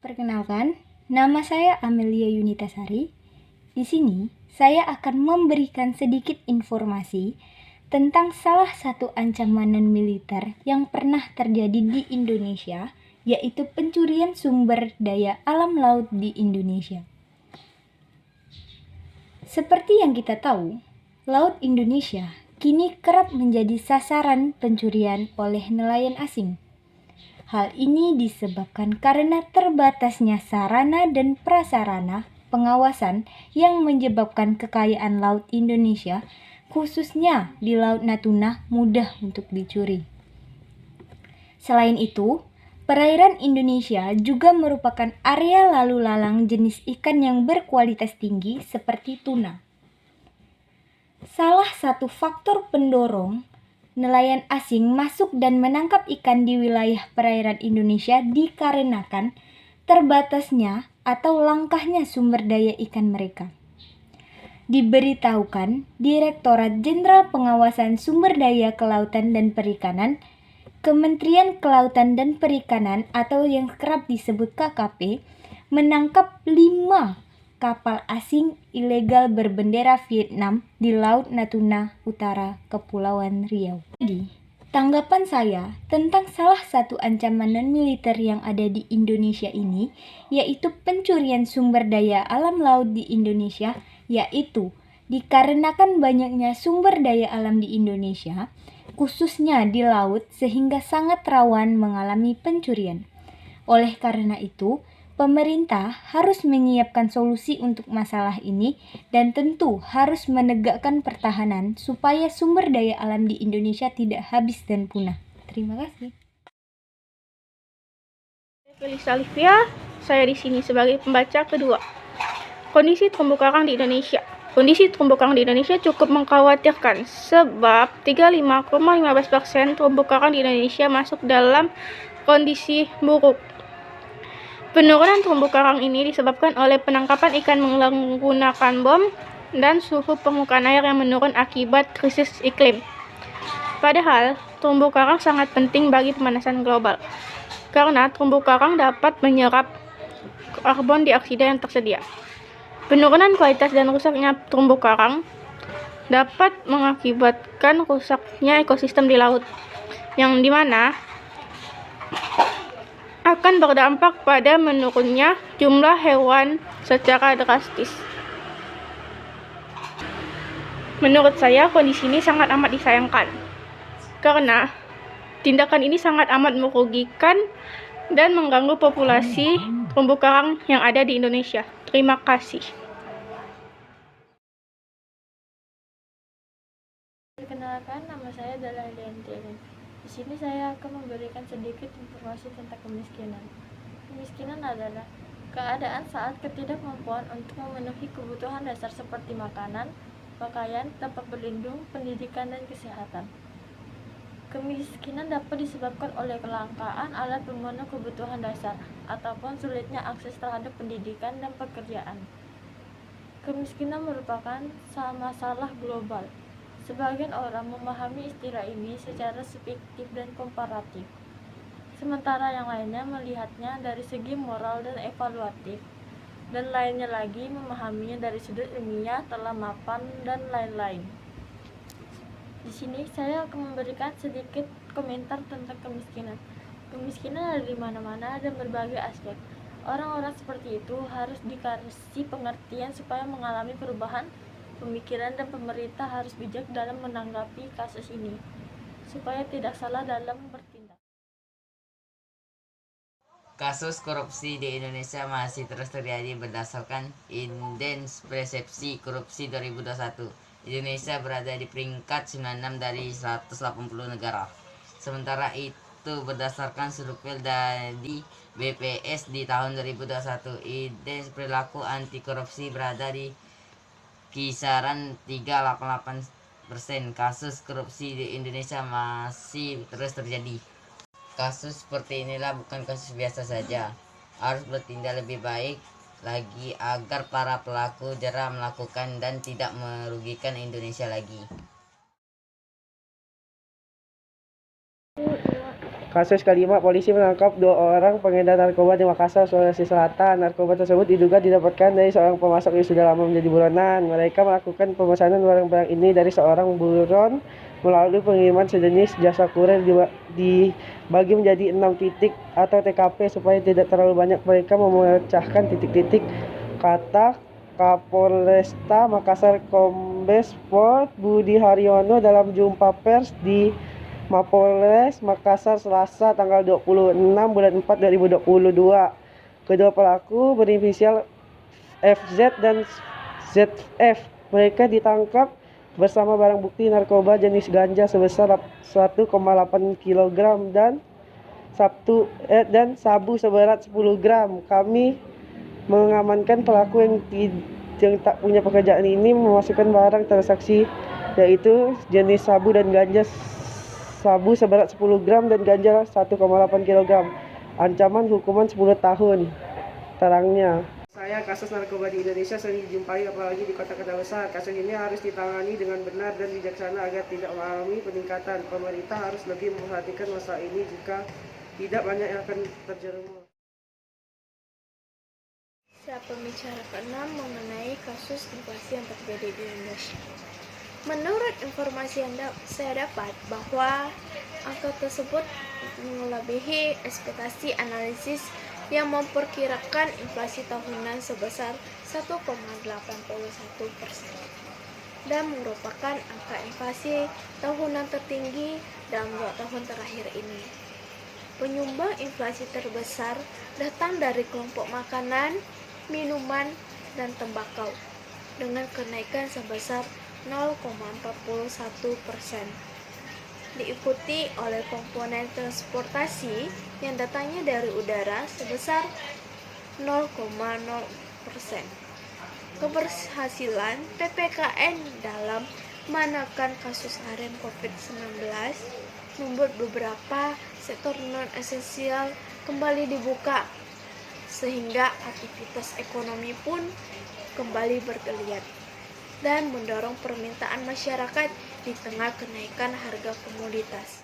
Perkenalkan, nama saya Amelia Yunitasari. Di sini, saya akan memberikan sedikit informasi tentang salah satu ancaman non-militer yang pernah terjadi di Indonesia, yaitu pencurian sumber daya alam laut di Indonesia. Seperti yang kita tahu, Laut Indonesia kini kerap menjadi sasaran pencurian oleh nelayan asing. Hal ini disebabkan karena terbatasnya sarana dan prasarana pengawasan yang menyebabkan kekayaan laut Indonesia, khususnya di Laut Natuna, mudah untuk dicuri. Selain itu, perairan Indonesia juga merupakan area lalu lalang jenis ikan yang berkualitas tinggi seperti tuna. Salah satu faktor pendorong nelayan asing masuk dan menangkap ikan di wilayah perairan Indonesia dikarenakan terbatasnya atau langkahnya sumber daya ikan mereka. Diberitahukan, Direktorat Jenderal Pengawasan Sumber Daya Kelautan dan Perikanan, Kementerian Kelautan dan Perikanan atau yang kerap disebut KKP, menangkap 5 kapal asing ilegal berbendera Vietnam di Laut Natuna Utara, Kepulauan Riau. Jadi, tanggapan saya tentang salah satu ancaman non-militer yang ada di Indonesia ini, yaitu pencurian sumber daya alam laut di Indonesia, yaitu dikarenakan banyaknya sumber daya alam di Indonesia, khususnya di laut, sehingga sangat rawan mengalami pencurian. Oleh karena itu, pemerintah harus menyiapkan solusi untuk masalah ini dan tentu harus menegakkan pertahanan supaya sumber daya alam di Indonesia tidak habis dan punah. Terima kasih. Felisa Livia, saya di sini sebagai pembaca kedua. Kondisi terumbu karang di Indonesia. Kondisi terumbu karang di Indonesia cukup mengkhawatirkan sebab 35,15% terumbu karang di Indonesia masuk dalam kondisi buruk. Penurunan terumbu karang ini disebabkan oleh penangkapan ikan menggunakan bom dan suhu permukaan air yang menurun akibat krisis iklim. Padahal, terumbu karang sangat penting bagi pemanasan global, karena terumbu karang dapat menyerap karbon dioksida yang tersedia. Penurunan kualitas dan rusaknya terumbu karang dapat mengakibatkan rusaknya ekosistem di laut, yang dimana akan berdampak pada menurunnya jumlah hewan secara drastis. Menurut saya, kondisi ini sangat amat disayangkan, karena tindakan ini sangat amat merugikan dan mengganggu populasi terumbu karang yang ada di Indonesia. Terima kasih. Perkenalkan, nama saya adalah Lianti. Di sini saya akan memberikan sedikit informasi tentang kemiskinan. Kemiskinan adalah keadaan saat ketidakmampuan untuk memenuhi kebutuhan dasar seperti makanan, pakaian, tempat berlindung, pendidikan, dan kesehatan. Kemiskinan dapat disebabkan oleh kelangkaan alat pemenuh kebutuhan dasar ataupun sulitnya akses terhadap pendidikan dan pekerjaan. Kemiskinan merupakan masalah global. Sebagian orang memahami istilah ini secara subjektif dan komparatif, sementara yang lainnya melihatnya dari segi moral dan evaluatif, dan lainnya lagi memahaminya dari sudut ilmiah, telah mapan, dan lain-lain. Di sini saya akan memberikan sedikit komentar tentang kemiskinan. Kemiskinan ada di mana-mana dan berbagai aspek. Orang-orang seperti itu harus dikasih pengertian supaya mengalami perubahan pemikiran, dan pemerintah harus bijak dalam menanggapi kasus ini supaya tidak salah dalam bertindak. Kasus korupsi di Indonesia masih terus terjadi berdasarkan Indeks Persepsi Korupsi 2021. Indonesia berada di peringkat 96 dari 180 negara. Sementara itu berdasarkan survei dari BPS di tahun 2021, indeks perilaku anti korupsi berada di kisaran 3,88%. Kasus korupsi di Indonesia masih terus terjadi. Kasus seperti inilah bukan kasus biasa saja. Harus bertindak lebih baik lagi agar para pelaku jera melakukan dan tidak merugikan Indonesia lagi. Kasus kelima, polisi menangkap 2 orang pengedar narkoba di Makassar, Sulawesi Selatan. Narkoba tersebut diduga didapatkan dari seorang pemasok yang sudah lama menjadi buronan. Mereka melakukan pemesanan barang-barang ini dari seorang buron melalui pengiriman sejenis jasa kurir dibagi menjadi 6 titik atau TKP supaya tidak terlalu banyak. Mereka memecahkan titik-titik, kata Kapolresta Makassar Kombes Pol Budi Haryono dalam jumpa pers di Mapolres Makassar Selasa tanggal 26 bulan 4 2022. Kedua pelaku berinisial FZ dan ZF. Mereka ditangkap bersama barang bukti narkoba jenis ganja sebesar 1,8 kg dan sabu seberat 10 gram. Kami mengamankan pelaku yang tak punya pekerjaan ini memasukkan barang transaksi yaitu jenis sabu dan ganja sabu seberat 10 gram dan ganja 1,8 kg. Ancaman hukuman 10 tahun. Terangnya. Kasus narkoba di Indonesia sering dijumpai apalagi di kota-kota besar. Kasus ini harus ditangani dengan benar dan bijaksana agar tidak mengalami peningkatan. Pemerintah harus lebih memperhatikan masalah ini jika tidak banyak yang akan terjerumus. Pembicara ke-6 mengenai kasus inflasi yang terjadi di Indonesia. Menurut informasi yang saya dapat bahwa angka tersebut melebihi ekspektasi analisis yang memperkirakan inflasi tahunan sebesar 1,81% dan merupakan angka inflasi tahunan tertinggi dalam 2 tahun terakhir ini. Penyumbang inflasi terbesar datang dari kelompok makanan, minuman, dan tembakau dengan kenaikan sebesar 0,41%. Diikuti oleh komponen transportasi yang datangnya dari udara sebesar 0,0%. Keberhasilan PPKN dalam menekan kasus harian COVID-19 membuat beberapa sektor non-esensial kembali dibuka, sehingga aktivitas ekonomi pun kembali bergeliat dan mendorong permintaan masyarakat di tengah kenaikan harga komoditas.